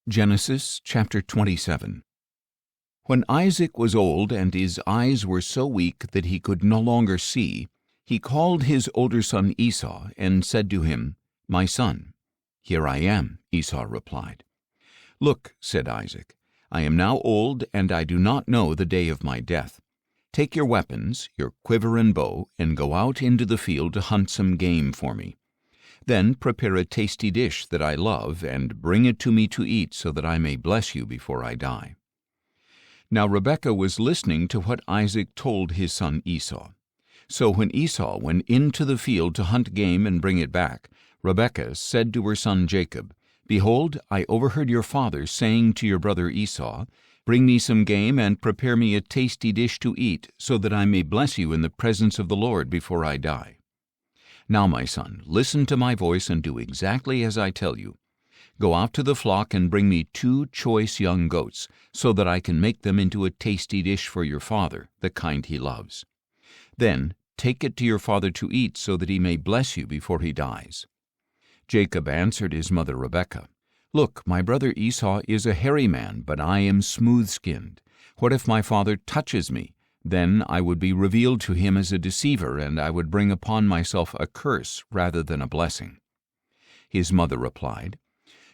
Genesis chapter 27. When Isaac was old and his eyes were so weak that he could no longer see, he called his older son Esau and said to him, "My son." "Here I am," Esau replied. "Look," said Isaac, "I am now old and I do not know the day of my death. Take your weapons, your quiver and bow, and go out into the field to hunt some game for me. Then prepare a tasty dish that I love, and bring it to me to eat so that I may bless you before I die." Now Rebekah was listening to what Isaac told his son Esau. So when Esau went into the field to hunt game and bring it back, Rebekah said to her son Jacob, "Behold, I overheard your father saying to your brother Esau, 'Bring me some game and prepare me a tasty dish to eat, so that I may bless you in the presence of the Lord before I die.' Now, my son, listen to my voice and do exactly as I tell you. Go out to the flock and bring me 2 choice young goats, so that I can make them into a tasty dish for your father, the kind he loves. Then take it to your father to eat, so that he may bless you before he dies." Jacob answered his mother Rebekah, "Look, my brother Esau is a hairy man, but I am smooth-skinned. What if my father touches me? Then I would be revealed to him as a deceiver, and I would bring upon myself a curse rather than a blessing." His mother replied,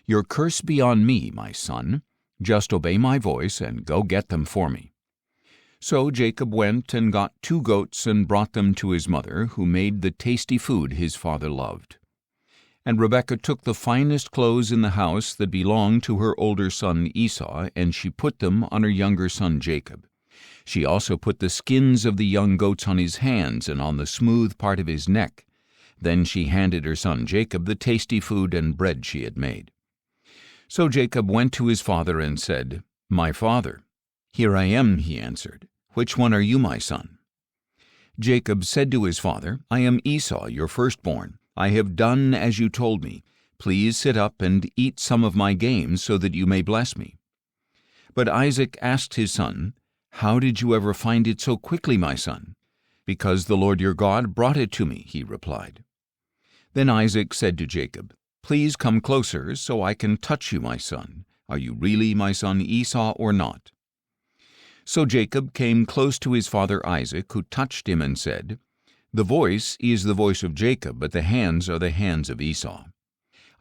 "Your curse be on me, my son. Just obey my voice and go get them for me." So Jacob went and got 2 goats and brought them to his mother, who made the tasty food his father loved. And Rebekah took the finest clothes in the house that belonged to her older son Esau, and she put them on her younger son Jacob. She also put the skins of the young goats on his hands and on the smooth part of his neck. Then she handed her son Jacob the tasty food and bread she had made. So Jacob went to his father and said, "My father." "Here I am," he answered. "Which one are you, my son?" Jacob said to his father, "I am Esau, your firstborn. I have done as you told me. Please sit up and eat some of my game so that you may bless me." But Isaac asked his son, "How did you ever find it so quickly, my son?" "Because the Lord your God brought it to me," he replied. Then Isaac said to Jacob, "Please come closer so I can touch you, my son. Are you really my son Esau or not?" So Jacob came close to his father Isaac, who touched him and said, "The voice is the voice of Jacob, but the hands are the hands of Esau."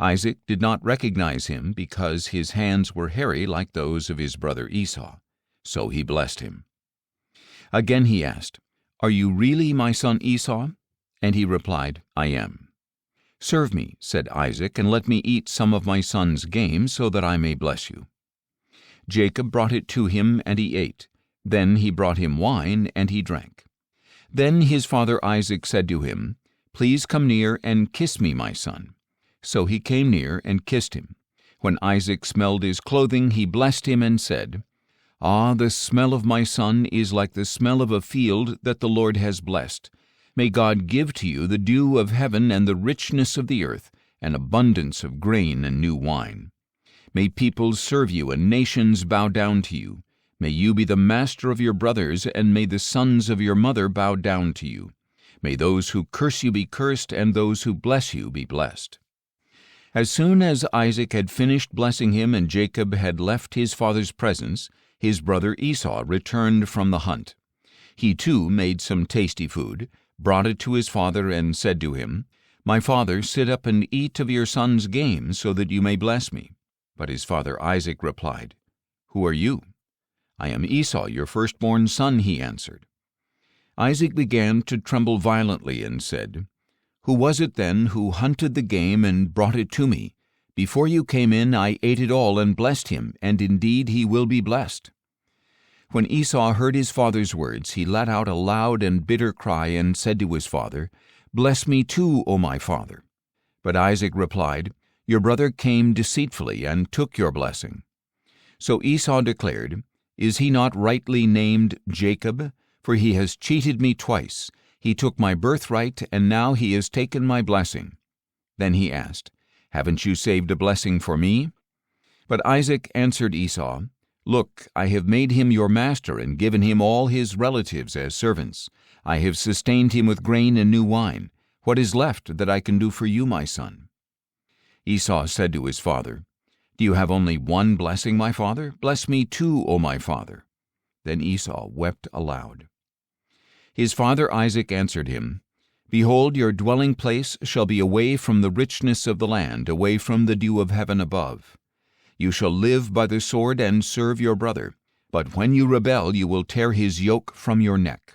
Isaac did not recognize him because his hands were hairy like those of his brother Esau. So he blessed him. Again he asked, "Are you really my son Esau?" And he replied, "I am." "Serve me," said Isaac, "and let me eat some of my son's game, so that I may bless you." Jacob brought it to him, and he ate. Then he brought him wine, and he drank. Then his father Isaac said to him, "Please come near and kiss me, my son." So he came near and kissed him. When Isaac smelled his clothing, he blessed him and said, "Ah, the smell of my son is like the smell of a field that the Lord has blessed. May God give to you the dew of heaven and the richness of the earth, an abundance of grain and new wine. May peoples serve you and nations bow down to you. May you be the master of your brothers, and may the sons of your mother bow down to you. May those who curse you be cursed, and those who bless you be blessed." As soon as Isaac had finished blessing him and Jacob had left his father's presence, his brother Esau returned from the hunt. He too made some tasty food, brought it to his father, and said to him, "My father, sit up and eat of your son's game, so that you may bless me." But his father Isaac replied, "Who are you?" "I am Esau, your firstborn son," he answered. Isaac began to tremble violently and said, "Who was it then who hunted the game and brought it to me? Before you came in, I ate it all and blessed him, and indeed he will be blessed." When Esau heard his father's words, he let out a loud and bitter cry and said to his father, "Bless me too, O my father." But Isaac replied, "Your brother came deceitfully and took your blessing." So Esau declared, "Is he not rightly named Jacob? For he has cheated me twice. He took my birthright, and now he has taken my blessing." Then he asked, "Haven't you saved a blessing for me?" But Isaac answered Esau, "Look, I have made him your master and given him all his relatives as servants. I have sustained him with grain and new wine. What is left that I can do for you, my son?" Esau said to his father, Do you have only one blessing, my father? Bless me too, O my father." Then Esau wept aloud. His father Isaac answered him, "Behold, your dwelling place shall be away from the richness of the land, away from the dew of heaven above. You shall live by the sword and serve your brother, but when you rebel you will tear his yoke from your neck."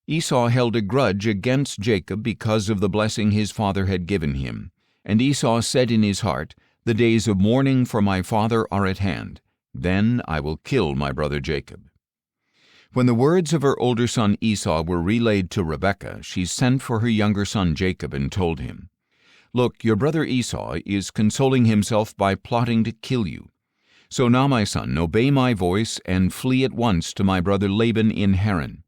Esau held a grudge against Jacob because of the blessing his father had given him. And Esau said in his heart, "The days of mourning for my father are at hand. Then I will kill my brother Jacob." When the words of her older son Esau were relayed to Rebekah, she sent for her younger son Jacob and told him, "Look, your brother Esau is consoling himself by plotting to kill you. So now, my son, obey my voice and flee at once to my brother Laban in Haran.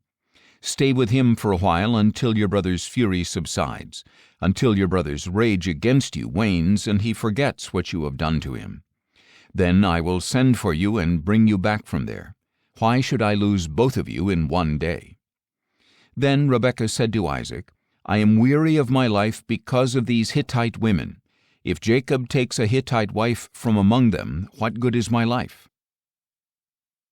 Stay with him for a while until your brother's fury subsides, until your brother's rage against you wanes and he forgets what you have done to him. Then I will send for you and bring you back from there. Why should I lose both of you in one day?" Then Rebekah said to Isaac, "I am weary of my life because of these Hittite women. If Jacob takes a Hittite wife from among them, what good is my life?